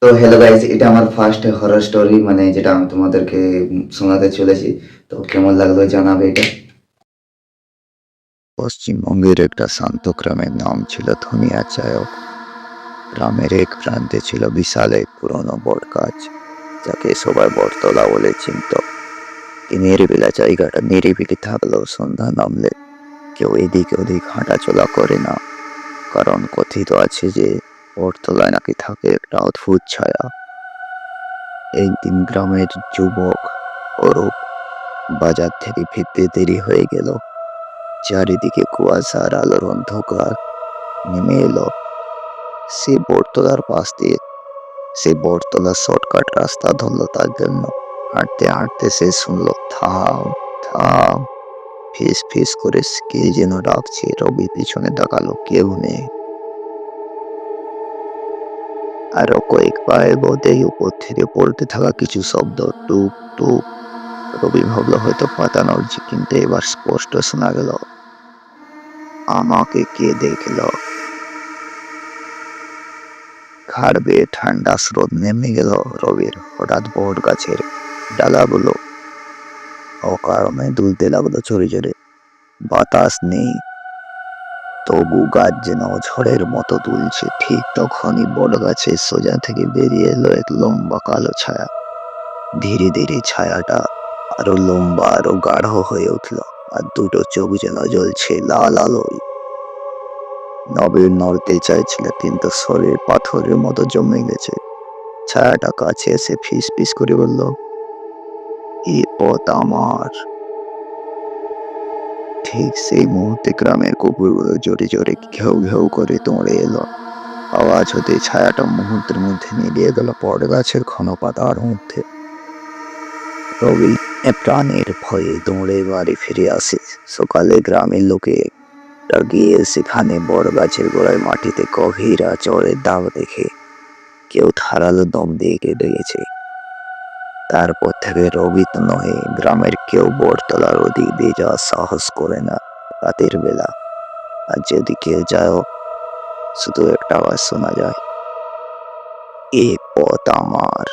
তো hello guys, এটা আমার ফার্স্ট হরর স্টোরি মানে যেটা আমি তোমাদেরকে শোনাতে চলেছি। তো কেমন লাগলো জানাবে এটা। পশ্চিমবঙ্গের একটা শান্ত গ্রামের নাম ছিল ধনিয়াচায়ক। গ্রামের এক প্রান্তে ছিল বিশাল এক পুরনো বট গাছ, যাকে সবাই বটতলা বলে চিনত। এই নিরিবিলা জায়গাটা নিরিবিলি থাকলেও সন্ধ্যা নামলে কেউ এদিক ওদিক হাঁটাচলা করে না, কারণ কথিত আছে যে বটতলায় নাকি থাকে একটা অদ্ভুত ছায়া। একদিন গ্রামের যুবক অরূপ বাজার থেকে ফিরতে দেরি হয়ে গেল। চারিদিকে কুয়াশার আলোর অন্ধকার নেমে এলো। সে বটতলার পাশ দিয়ে সেই বটতলার শর্টকাট রাস্তা ধরলো তার জন্য। হাঁটতে হাঁটতে সে শুনলো থাম থাম, ফিস ফিস করে কে যেন ডাকছে। রবি পিছনে তাকালো, কেউ নেই। আরো কয়েক পায়ের মধ্যেই উপর থেকে পড়তে থাকা কিছু শব্দ, টুক টুক। রবি ভাবলো হয়তো পাতানোর ঝি, কিন্তু এবার স্পষ্ট শোনা গেল, আমাকে কে দেখলো। ঘাড় বেয়ে ঠান্ডা স্রোত নেমে গেল রবির। হঠাৎ বট গাছের ডালাগুলো অকারণে দুলতে লাগলো ঝরে ঝরে। বাতাস নেই, তবু গাছ যেন ঝড়ের মতো দুলছে। ঠিক তখনই বট গাছের সোজা থেকে বেরিয়ে এলো এক লম্বা কালো ছায়া। ধীরে ধীরে ছায়াটা আরো লম্বা, আরো গাঢ় হয়ে উঠলো, আর দুটো চোখ যেন জ্বলছে লাল আলোয়। নবীন নড়তে চাইছিল, কিন্তু শরীর পাথরের মতো জমে গেছে। ছায়াটা কাছে এসে ফিস ফিস করে বলল, এ পথ আমার। ঠিক সেই মুহূর্তে গ্রামের কুকুরগুলো জোরে জোরে ঘেউ ঘেউ করে দৌড়ে এলো। আওয়াজ হতে ছায়াটা মুহূর্তের মধ্যে মিলিয়ে গেল বট গাছের ঘন পাতার মধ্যে। রবি প্রাণের ভয়ে দৌড়ে বাড়ি ফিরে আসে। সকালে গ্রামের লোকে গিয়ে সেখানে বট গাছের গোড়ায় মাটিতে গভীর আঁচড়ের দাগ দেখে কেউ ধারালো দম দিয়ে কেটে গেছে। তারপর থেকে রবি তো নয়, গ্রামের কেউ বটতলার ওদিক দিয়ে যাওয়ার সাহস করে না রাতের বেলা। আর যদি কেউ যায়, শুধু একটা আওয়াজ শোনা যায়, এ পথ আমার।